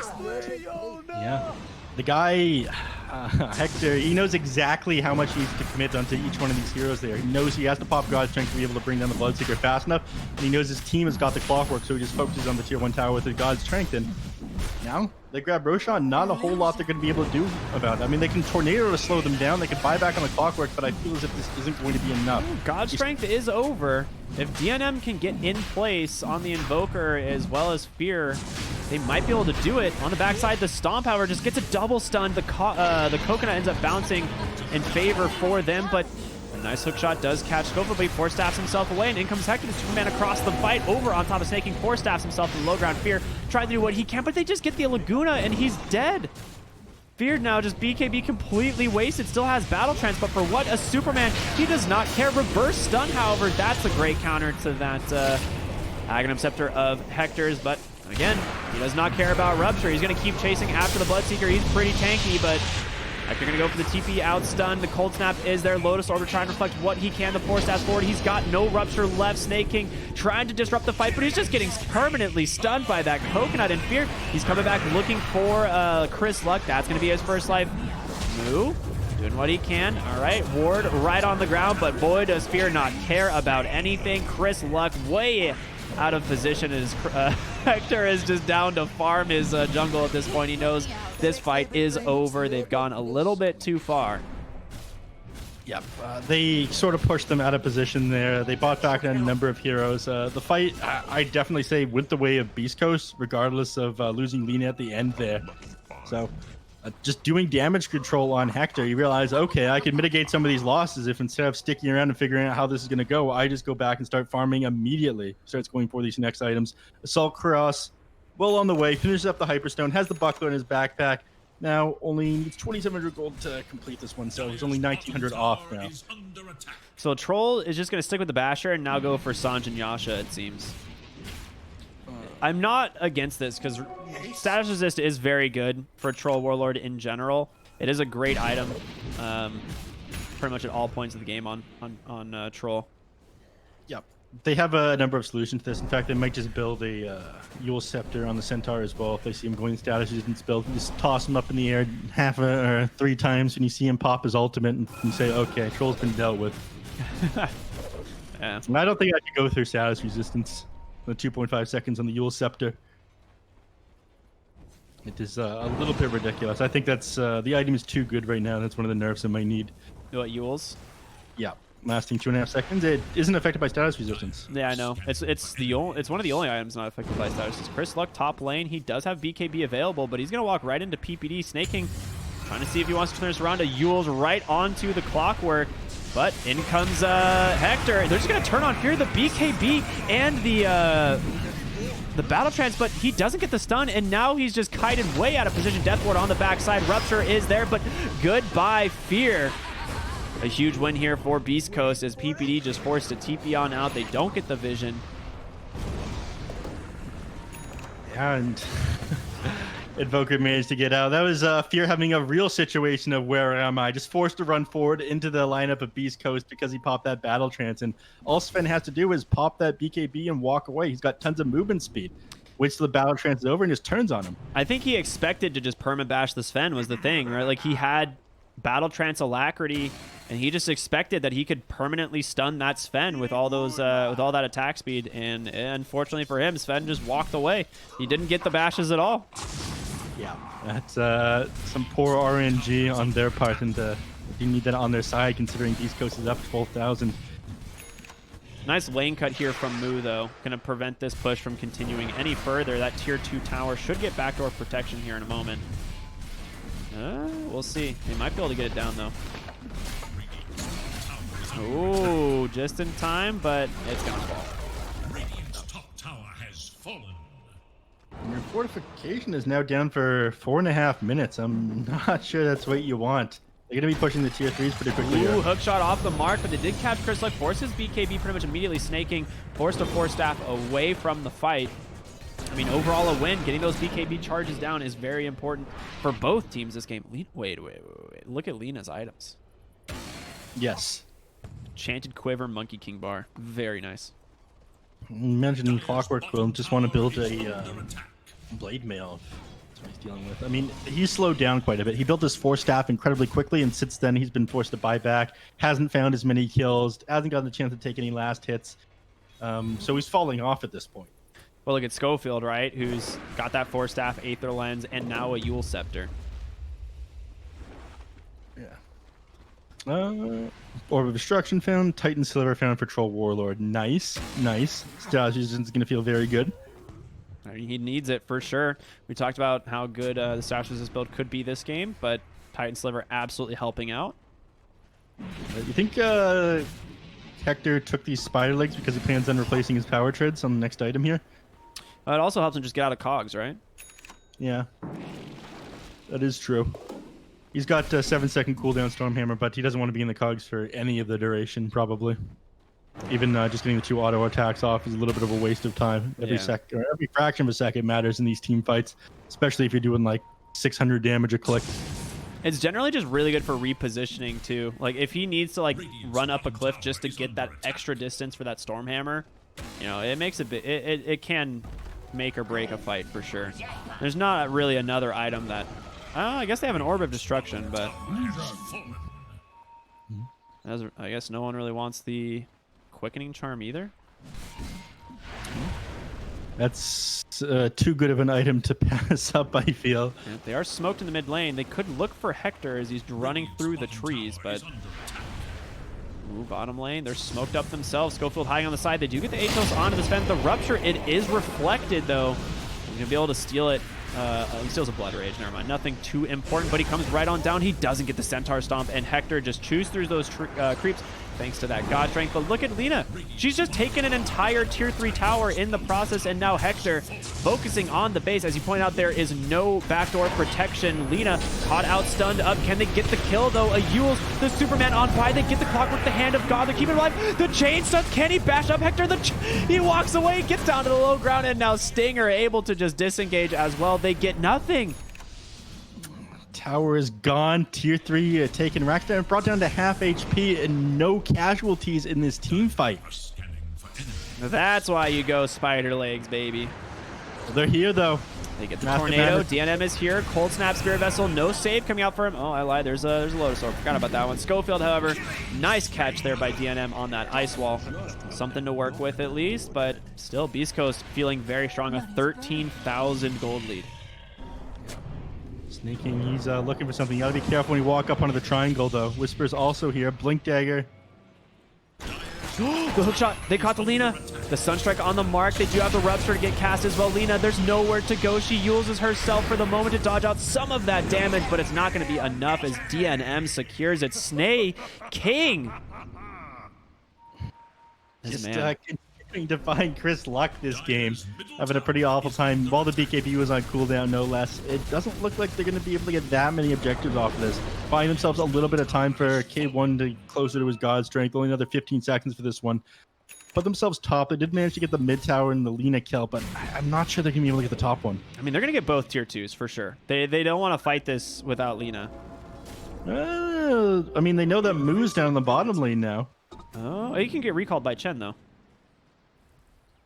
Yeah. The guy, Hector, he knows exactly how much he needs to commit onto each one of these heroes there. He knows he has to pop God's Strength to be able to bring down the Bloodseeker fast enough. And he knows his team has got the clockwork, so he just focuses on the tier 1 tower with his God's Strength. And now they grab Roshan. Not a whole lot they're going to be able to do about it. I mean, they can Tornado to slow them down. They can buy back on the clockwork, but I feel as if this isn't going to be enough. God's Strength is over. If DNM can get in place on the Invoker as well as Fear, they might be able to do it. On the backside, the Stomp, however, just gets a double stun. The Coconut ends up bouncing in favor for them, but a nice hook shot does catch Scoper, but he force staffs himself away, and in comes Hector, the Superman across the fight, over on top of Snaking, force staffs himself to the low ground. Fear trying to do what he can, but they just get the Laguna, and he's dead. Feared now, just BKB completely wasted, still has Battle Trance, but for what a Superman, he does not care. Reverse stun, however, that's a great counter to that Aghanim Scepter of Hector's, but again, he does not care about Rupture. He's going to keep chasing after the Bloodseeker. He's pretty tanky, but Hector going to go for the TP out stun. The Cold Snap is there. Lotus Orb trying to reflect what he can. The force staff forward. He's got no Rupture left. Snake King trying to disrupt the fight, but he's just getting permanently stunned by that Coconut and Fear. He's coming back looking for Chris Luck. That's going to be his first life. Moo doing what he can. All right, Ward right on the ground, but boy, does Fear not care about anything. Chris Luck way out of position as Hector is just down to farm his jungle at this point. He knows this fight is over. They've gone a little bit too far. Yep, they sort of pushed them out of position there. They bought back a number of heroes. The fight, I definitely say, went the way of Beast Coast, regardless of losing Lena at the end there. So just doing damage control on Hector, you realize, okay, I can mitigate some of these losses if instead of sticking around and figuring out how this is going to go, I just go back and start farming immediately. Starts going for these next items. Assault Cross, well on the way, finishes up the Hyperstone, has the buckler in his backpack. Now only needs 2,700 gold to complete this one, so he's only 1,900 off now. So Troll is just going to stick with the Basher and now go for Sanj and Yasha, it seems. I'm not against this because status resist is very good for Troll Warlord in general. It is a great item, pretty much at all points of the game on Troll. Yep, they have a number of solutions to this. In fact, they might just build a Yule Scepter on the Centaur as well. If they see him going status resistance build, just toss him up in the air or 3 times, and you see him pop his ultimate, and you say, "Okay, Troll's been dealt with." Yeah. I don't think I could go through status resistance. The 2.5 seconds on the Yule Scepter. It is a little bit ridiculous. I think that's the item is too good right now. That's one of the nerfs I might need. What, Yules? Yeah, lasting 2.5 seconds. It isn't affected by status resistance. Yeah, I know. It's one of the only items not affected by status. Chris Luck top lane. He does have BKB available, but he's gonna walk right into PPD. Snaking, trying to see if he wants to turn this around. Yule's right onto the clockwork, but in comes Hector. They're just gonna turn on Fear, the BKB and the battle trance, but he doesn't get the stun, and now he's just kited way out of position. Death Ward on the backside. Rupture is there, but goodbye, Fear. A huge win here for Beast Coast as PPD just forced to TP on out. They don't get the vision. Yeah, and Invoker managed to get out. That was Fear having a real situation of where am I? Just forced to run forward into the lineup of Beast Coast because he popped that battle trance. And all Sven has to do is pop that BKB and walk away. He's got tons of movement speed. Waits till the battle trance is over and just turns on him. I think he expected to just permabash the Sven was the thing, right? Like he had battle trance alacrity, and he just expected that he could permanently stun that Sven with all those with all that attack speed. And unfortunately for him, Sven just walked away. He didn't get the bashes at all. Yeah, that's some poor RNG on their part, and you need that on their side considering Beast Coast is up 12,000. Nice lane cut here from Moo, though. Gonna prevent this push from continuing any further. That tier 2 tower should get backdoor protection here in a moment. We'll see. They might be able to get it down, though. Ooh, just in time, but it's gonna fall. Radiant's top tower has fallen. And your fortification is now down for 4.5 minutes. I'm not sure that's what you want. They're going to be pushing the tier 3s pretty quickly. Ooh, hook shot off the mark, but they did catch Chris Luck. Forces BKB pretty much immediately snaking. Forced a 4-staff away from the fight. I mean, overall a win. Getting those BKB charges down is very important for both teams this game. Wait. Look at Lena's items. Yes. Enchanted Quiver, Monkey King Bar. Very nice. Imagine Clockwork will just want to build a blade mail. That's what he's dealing with. I mean, he's slowed down quite a bit. He built his 4-staff incredibly quickly, and since then he's been forced to buy back. Hasn't found as many kills. Hasn't gotten the chance to take any last hits. So he's falling off at this point. Well, look at Schofield, right? Who's got that 4-staff, Aether Lens, and now a Yule Scepter. Yeah. Orb of Destruction found. Titan Silver found for Troll Warlord. Nice. Status is going to feel very good. He needs it for sure. We talked about how good the status resist build could be this game, but Titan Sliver absolutely helping out. You think Hector took these spider legs because he plans on replacing his power treads on the next item here? It also helps him just get out of cogs, right? Yeah. That is true. He's got a 7-second cooldown Stormhammer, but he doesn't want to be in the cogs for any of the duration, probably. Even just getting the 2 auto attacks off is a little bit of a waste of time. Every fraction of a second matters in these team fights, especially if you're doing like 600 damage a click. It's generally just really good for repositioning too. Like if he needs to like run up a cliff just to get that extra distance for that Stormhammer, you know, it makes a bit. It can make or break a fight for sure. There's not really another item that. I guess they have an Orb of Destruction, but I guess no one really wants the Quickening Charm either. That's too good of an item to pass up, I feel. Yeah, they are smoked in the mid lane. They could look for Hector as he's running through the trees, but... Ooh, bottom lane. They're smoked up themselves. Schofield hiding on the side. They do get the Athos onto the Sven. The Rupture, it is reflected, though. He's going to be able to steal it. He steals a Blood Rage. Never mind. Nothing too important, but he comes right on down. He doesn't get the Centaur Stomp, and Hector just chews through those creeps thanks to that God Strength. But look at Lena. She's just taken an entire tier 3 tower in the process, and now Hector focusing on the base. As you point out, there is no backdoor protection. Lena caught out, stunned up. Can they get the kill, though? A Yule's the Superman on fire. They get the Clockwork, the Hand of God. They're keeping it alive. The chain stuns. Can he bash up Hector? He walks away, gets down to the low ground, and now Stinger able to just disengage as well. They get nothing. Tower is gone. Tier 3 taken. Rackdown brought down to half HP and no casualties in this team fight. That's why you go Spider Legs, baby. They're here, though. They get the Tornado. DNM is here. Cold Snap, Spirit Vessel. No save coming out for him. Oh, I lied. There's a Lotus Orb. Forgot about that one. Schofield, however, nice catch there by DNM on that Ice Wall. Something to work with at least, but still Beast Coast feeling very strong. A 13,000 gold lead. Sneaking, he's looking for something. You gotta be careful when you walk up onto the triangle, though. Whisper's also here. Blink Dagger. The hook shot. They caught the Lina. The Sunstrike on the mark. They do have the Rupture to get cast as well. Lina, there's nowhere to go. She uses herself for the moment to dodge out some of that damage, but it's not going to be enough as DNM secures it. Snay King. Just continuing to find Chris Luck this game. Having a pretty awful time. While the BKB was on cooldown, no less. It doesn't look like they're going to be able to get that many objectives off of this. Buying themselves a little bit of time for K1 to closer to his god strength. Only another 15 seconds for this one. Put themselves top. They did manage to get the mid tower and the Lina kill, but I'm not sure they're going to be able to get the top one. I mean, they're going to get both tier 2s for sure. They don't want to fight this without Lina. I mean, they know that Moo's down in the bottom lane now. Oh, he can get recalled by Chen, though.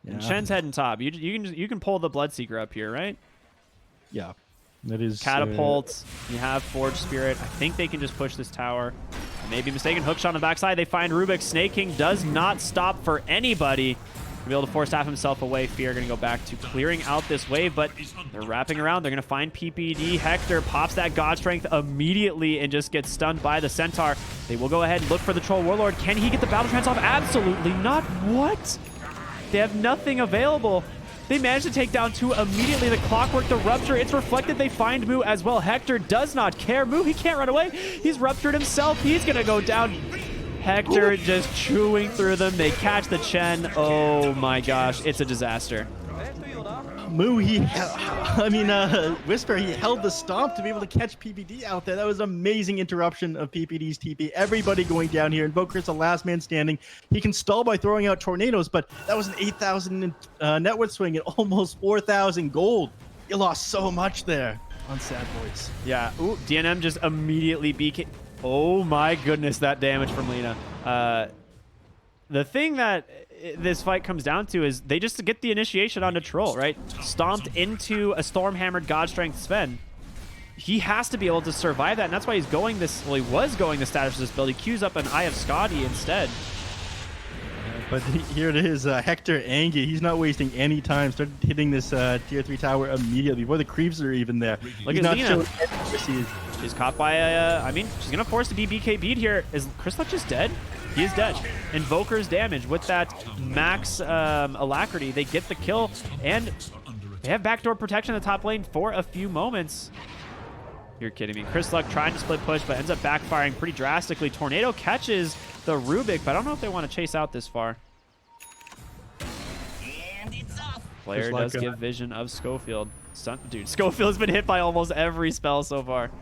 Yeah. And Chen's heading top. You can pull the Bloodseeker up here, right? Yeah. That is Catapults. You have Forge Spirit. I think they can just push this tower. Maybe mistaken. Hookshot on the backside. They find Rubik. Snake King does not stop for anybody. To be able to force staff himself away. Fear going to go back to clearing out this wave, but they're wrapping around. They're going to find PPD. Hector pops that God Strength immediately and just gets stunned by the Centaur. They will go ahead and look for the Troll Warlord. Can he get the Battle Trance off? Absolutely not. What? They have nothing available. They managed to take down 2 immediately. The Clockwork, the Rupture, it's reflected. They find Moo as well. Hector does not care. Moo, he can't run away. He's ruptured himself. He's going to go down. Hector just chewing through them. They catch the Chen. Oh my gosh, it's a disaster. Moo, Whisper, he held the stomp to be able to catch PPD out there. That was an amazing interruption of PPD's TP. Everybody going down here. Invoker's the last man standing. He can stall by throwing out tornadoes, but that was an 8,000 net worth swing and almost 4,000 gold. You lost so much there on Sadboys. Yeah, ooh, DNM just immediately BK. Oh my goodness, that damage from Lina. The thing that this fight comes down to is they just get the initiation onto Troll, right? Stomped into a Stormhammered God Strength Sven. He has to be able to survive that, and that's why he's going this, well, he was going the status of this build. He queues up an Eye of Scotty instead. But here it is, Hector Angie. He's not wasting any time. Started hitting this tier 3 tower immediately before the creeps are even there. Look He's at not Lina. showing She's caught by a, I mean, she's going to force to be BKB'd here. Is Chris Luck just dead? He is dead. Invoker's damage with that max alacrity. They get the kill, and they have backdoor protection in the top lane for a few moments. You're kidding me. Chris Luck trying to split push, but ends up backfiring pretty drastically. Tornado catches the Rubik, but I don't know if they want to chase out this far. And it's off. Player Chris does Luck, give vision of Schofield. Dude, Schofield's been hit by almost every spell so far.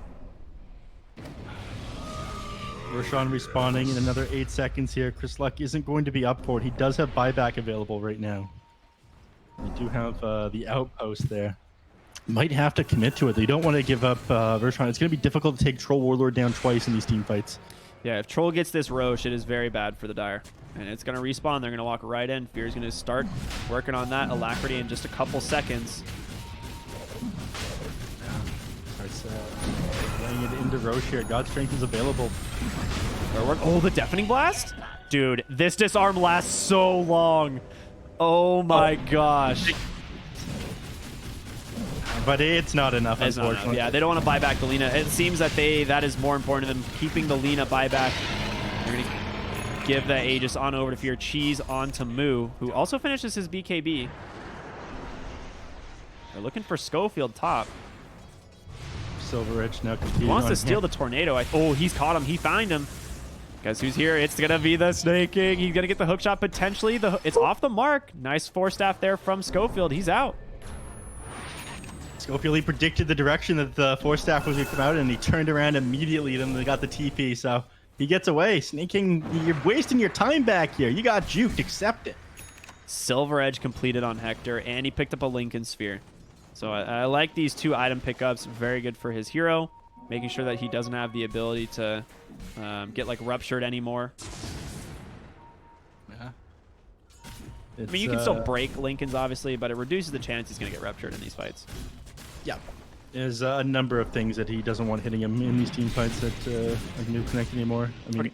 Roshan respawning in another 8 seconds here. Chris Luck isn't going to be up for it. He does have buyback available right now. We do have the outpost there. Might have to commit to it. They don't want to give up Roshan. It's going to be difficult to take Troll Warlord down twice in these team fights. Yeah, if Troll gets this Roche, it is very bad for the Dire. And it's going to respawn. They're going to walk right in. Fear's going to start working on that alacrity in just a couple seconds. Starts laying it into Roche here. God Strength is available. Oh, the Deafening Blast? Dude, this disarm lasts so long. Oh my gosh. But it's not enough, It's not enough. unfortunately. Yeah, they don't want to buy back the Lina. It seems that that is more important to them, keeping the Lina buyback. They're going to give that Aegis on over to Fear. Cheese on to Moo, who also finishes his BKB. They're looking for Schofield top. Silver Edge now competing. He wants on to steal him. the Tornado. Oh, he's caught him. He found him. Guess who's here? It's going to be the Snake King. He's going to get the hook shot potentially. It's off the mark. Nice force staff there from Schofield. He's out. Schofield, he predicted the direction that the force staff was going to come out, and he turned around immediately. Then they got the TP, so he gets away. Snake King, you're wasting your time back here. You got juked. Accept it. Silver Edge completed on Hector, and he picked up a Lincoln Sphere. So I like these 2 item pickups. Very good for his hero, making sure that he doesn't have the ability to get like ruptured anymore. Yeah. I mean, you can still break Lincolns, obviously, but it reduces the chance he's going to get ruptured in these fights. Yeah. There's a number of things that he doesn't want hitting him in these team fights that are new connect anymore. I mean,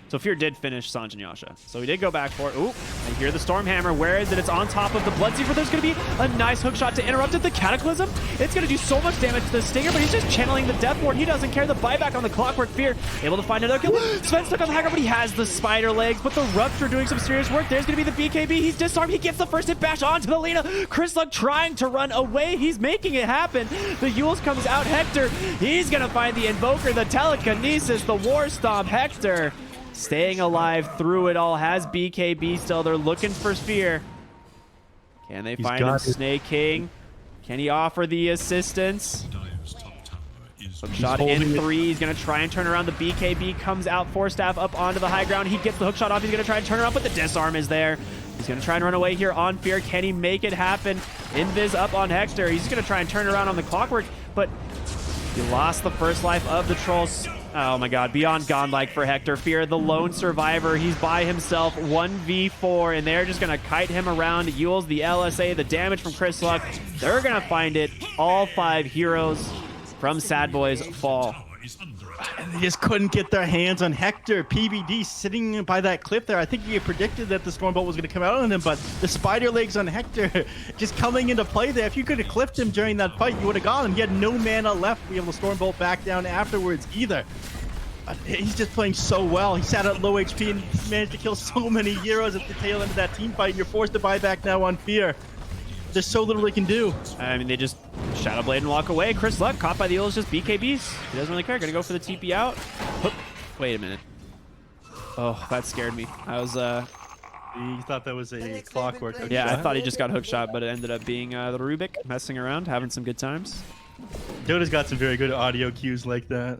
So Fear did finish Sanj and Yasha. So he did go back for it. Ooh, and here the Stormhammer. Where is it? It's on top of the Bloodseeker. There's going to be a nice hook shot to interrupt it. The Cataclysm. It's going to do so much damage to the Stinger, but he's just channeling the Death Ward. He doesn't care. The buyback on the Clockwork Fear. Able to find another kill. Sven stuck on the Hacker, but he has the Spider Legs. But the Rupture doing some serious work. There's going to be the BKB. He's disarmed. He gets the first hit bash onto the Lina. Chris Luck trying to run away. He's making it happen. The Yules comes out. Hector, he's going to find the Invoker, the Telekinesis, the War Stomp. Hector staying alive through it all, has BKB still. They're looking for Sphere. Can they find him? Snake King. Can he offer the assistance? Hook shot in 3. He's going to try and turn around. The BKB comes out. Force Staff up onto the high ground. He gets the hook shot off. He's going to try and turn around, but the disarm is there. He's going to try and run away here on Fear. Can he make it happen? Invis up on Hector. He's going to try and turn around on the Clockwork, but he lost the first life of the Trolls. Oh my god, beyond godlike for Hector. Fear, the lone survivor. He's by himself, 1v4, and they're just going to kite him around. Yules, the LSA, the damage from Chris Luck. They're going to find it. All 5 heroes from Sadboys fall. They just couldn't get their hands on Hector. PBD sitting by that cliff there. I think he had predicted that the Stormbolt was going to come out on him, but the Spider Legs on Hector just coming into play there. If you could have clipped him during that fight, you would have got him. He had no mana left to be able to Stormbolt back down afterwards either. But he's just playing so well. He sat at low HP and managed to kill so many heroes at the tail end of that team fight. And you're forced to buy back now on Fear. There's so little they can do. I mean, they just Shadow Blade and walk away. Chris Luck caught by the Eels, just BKBs. He doesn't really care. Gonna go for the TP out. Hoop. Wait a minute. Oh, that scared me. I was You thought that was a Clockwork. Yeah, I thought he just got hook shot, but it ended up being the Rubik messing around, having some good times. Dota's got some very good audio cues like that.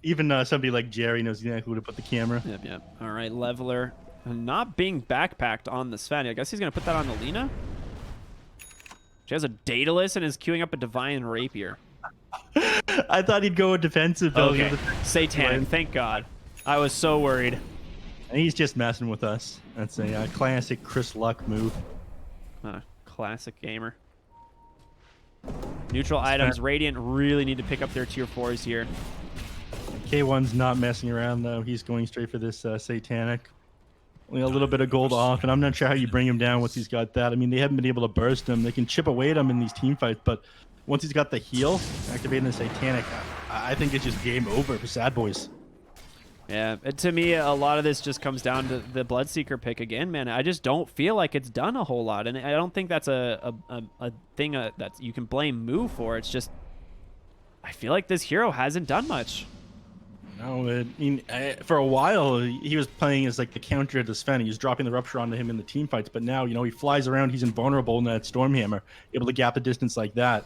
Even somebody like Jerry knows exactly where to put the camera. Yep. All right, Leveler. Not being backpacked on the Sven. I guess he's going to put that on the Lina. She has a Daedalus and is queuing up a Divine Rapier. I thought he'd go defensive. Okay, Satanic, thank God. I was so worried. And he's just messing with us. That's a classic Chris Luck move. Classic gamer. Neutral items. Radiant really need to pick up their tier 4s here. K1's not messing around, though. He's going straight for this Satanic. Only a little bit of gold off, and I'm not sure how you bring him down once he's got that. I mean, they haven't been able to burst him. They can chip away at him in these team fights, but once he's got the heal, activating the Satanic, I think it's just game over for Sadboys. Yeah, to me, a lot of this just comes down to the Bloodseeker pick again, man. I just don't feel like it's done a whole lot, and I don't think that's a thing that you can blame Moo for. It's just, I feel like this hero hasn't done much. No, I mean, for a while, he was playing as like the counter to Sven. He was dropping the Rupture onto him in the team fights, but now, you know, he flies around, he's invulnerable in that Stormhammer, able to gap the distance like that.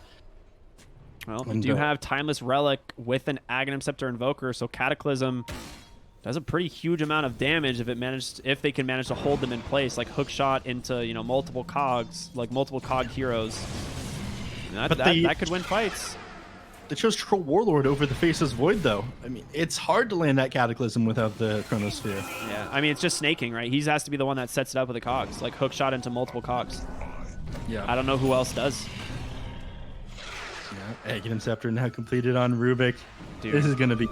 Well, we do have Timeless Relic with an Aghanim Scepter Invoker, so Cataclysm does a pretty huge amount of damage if they can manage to hold them in place, like hook shot into, you know, multiple cogs, like multiple cog heroes. And that could win fights. They chose Troll Warlord over the Faceless Void, though. I mean, it's hard to land that Cataclysm without the Chronosphere. Yeah, I mean, it's just snaking, right? He has to be the one that sets it up with the cogs, like hook shot into multiple cogs. Yeah. I don't know who else does. Yeah, Aghanim Scepter now completed on Rubik. Dude. This is going to be...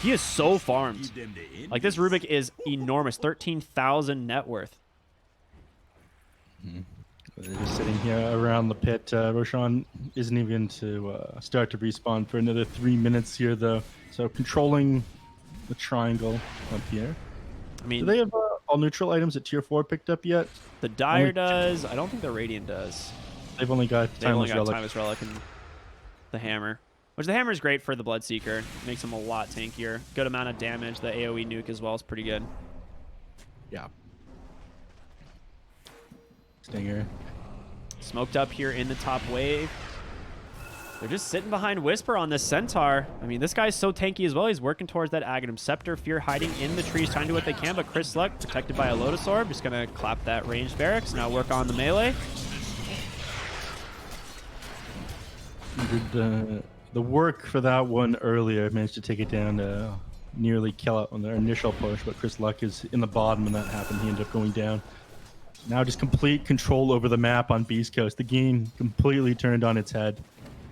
He is so farmed. Like, this Rubik is enormous. 13,000 net worth. Mm-hmm. They're just sitting here around the pit. Roshan isn't even to start to respawn for another 3 minutes here, though. So controlling the triangle up here. I mean, do they have all neutral items at tier 4 picked up yet? The Dire does. I don't think the Radiant does. They've only got Timeless Relic and the Hammer. Which the Hammer is great for the Bloodseeker. Makes him a lot tankier. Good amount of damage. The AoE nuke as well is pretty good. Yeah. Stinger. Smoked up here in the top wave. They're just sitting behind Whisper on this Centaur. I mean, this guy's so tanky as well. He's working towards that Aghanim Scepter. Fear hiding in the trees, trying to do what they can, but Chris Luck protected by a Lotus Orb. Just going to clap that ranged barracks. Now work on the melee. The work for that one earlier managed to take it down to nearly kill it on their initial push, but Chris Luck is in the bottom when that happened. He ended up going down. Now just complete control over the map on Beast Coast. The game completely turned on its head.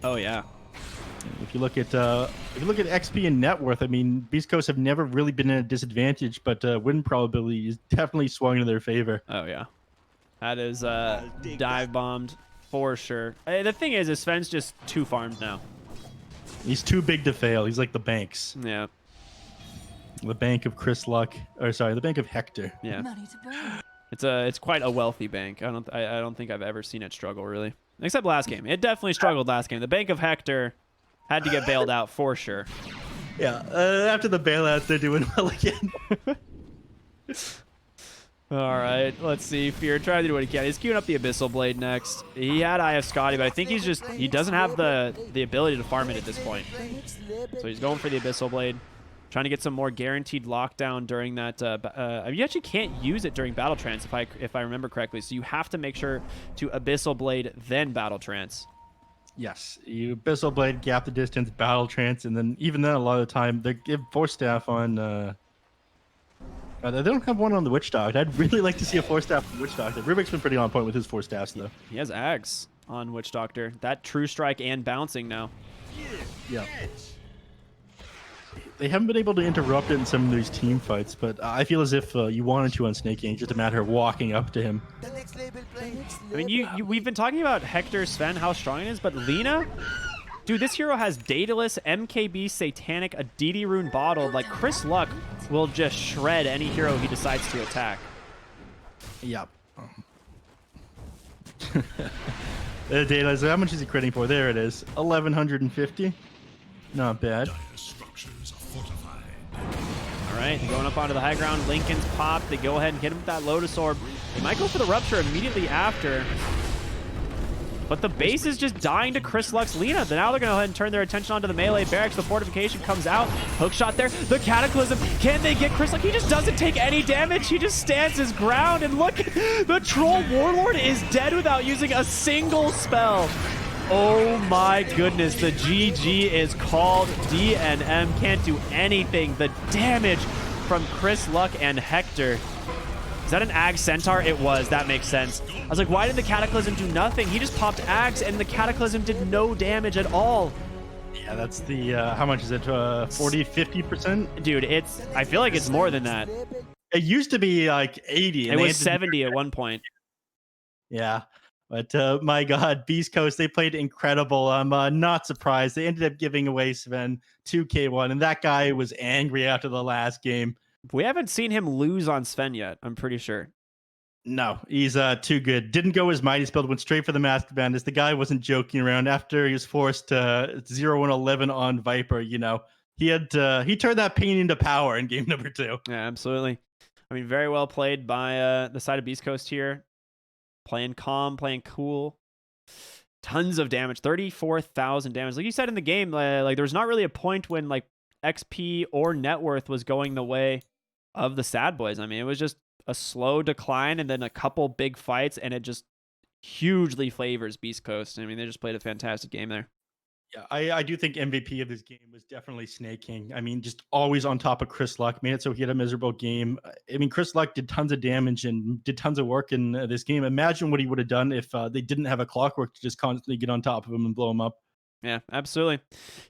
Oh, yeah. If you look at XP and net worth, I mean, Beast Coast have never really been at a disadvantage, but win probability is definitely swung in their favor. Oh yeah, that is dive bombed for sure. The thing is Sven's just too farmed now. He's too big to fail. He's like the banks. Yeah. The bank of Chris Luck, or sorry, the bank of Hector. Yeah. It's quite a wealthy bank. I don't think I've ever seen it struggle really, except last game. It definitely struggled last game. The bank of Hector had to get bailed out for sure. Yeah. After the bailouts, they're doing well again. All right, let's see. Fear trying to do what he can. He's queuing up the Abyssal Blade next. He had IF Scotty, but I think he doesn't have the ability to farm it at this point. So he's going for the Abyssal Blade, trying to get some more guaranteed lockdown during that. You actually can't use it during Battle Trance if I remember correctly. So you have to make sure to Abyssal Blade then Battle Trance. Yes, you Abyssal Blade, gap the distance, Battle Trance, and then even then a lot of the time they give Force Staff on. They don't have one on the Witch Doctor. I'd really like to see a Force Staff on Witch Doctor. Rubik's been pretty on point with his Force Staffs, though. He has Ags on Witch Doctor. That True Strike and bouncing now. Yeah. They haven't been able to interrupt it in some of these team fights, but I feel as if you wanted to on Snake King, just a matter of walking up to him. I mean, we've been talking about Hector, Sven, how strong it is, but Lina... Dude, this hero has Daedalus, MKB, Satanic, a DD Rune bottled. Like, Chris Luck will just shred any hero he decides to attack. Yep. Daedalus, how much is he critting for? There it is. 1,150. Not bad. All right, going up onto the high ground. Lincoln's pop. They go ahead and hit him with that Lotus Orb. They might go for the Rupture immediately after. But the base is just dying to Chris Luck's Lina. Now they're going to go ahead and turn their attention onto the melee barracks. The fortification comes out. Hook shot there. The Cataclysm. Can they get Chris Luck? He just doesn't take any damage. He just stands his ground. And look, the Troll Warlord is dead without using a single spell. Oh my goodness. The GG is called. DNM can't do anything. The damage from Chris Luck and Hector. Is that an Ag Centaur? It was. That makes sense. I was like, why did the Cataclysm do nothing? He just popped Ags, and the Cataclysm did no damage at all. Yeah, that's the, how much is it? 40, 50%? Dude, I feel like it's more than that. It used to be like 80. It was 70 at one point. Yeah. But my God, Beast Coast, they played incredible. I'm not surprised. They ended up giving away Sven 2K1, and that guy was angry after the last game. We haven't seen him lose on Sven yet, I'm pretty sure. No, he's too good. Didn't go his mighty spell, went straight for the Masked Bandits. The guy wasn't joking around. After he was forced to 0-1-11 on Viper, you know, he turned that pain into power in game number 2. Yeah, absolutely. I mean, very well played by the side of Beast Coast here. Playing calm, playing cool. Tons of damage, 34,000 damage. Like you said in the game, like there was not really a point when like XP or net worth was going the way of the Sadboys. I mean, it was just a slow decline and then a couple big fights, and it just hugely flavors Beast Coast. I mean, they just played a fantastic game there. Yeah, I do think MVP of this game was definitely Snake King. I mean, just always on top of Chris Luck. Made it so he had a miserable game. I mean, Chris Luck did tons of damage and did tons of work in this game. Imagine what he would have done if they didn't have a Clockwork to just constantly get on top of him and blow him up. Yeah, absolutely.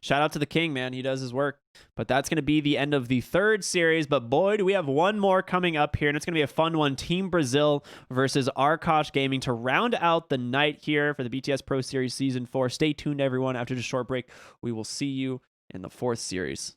Shout out to the King, man. He does his work. But that's going to be the end of the 3rd series. But boy, do we have one more coming up here, and it's going to be a fun one. Team Brazil versus Rkryptic Gaming to round out the night here for the BTS Pro Series Season 4. Stay tuned, everyone. After this short break, we will see you in the 4th series.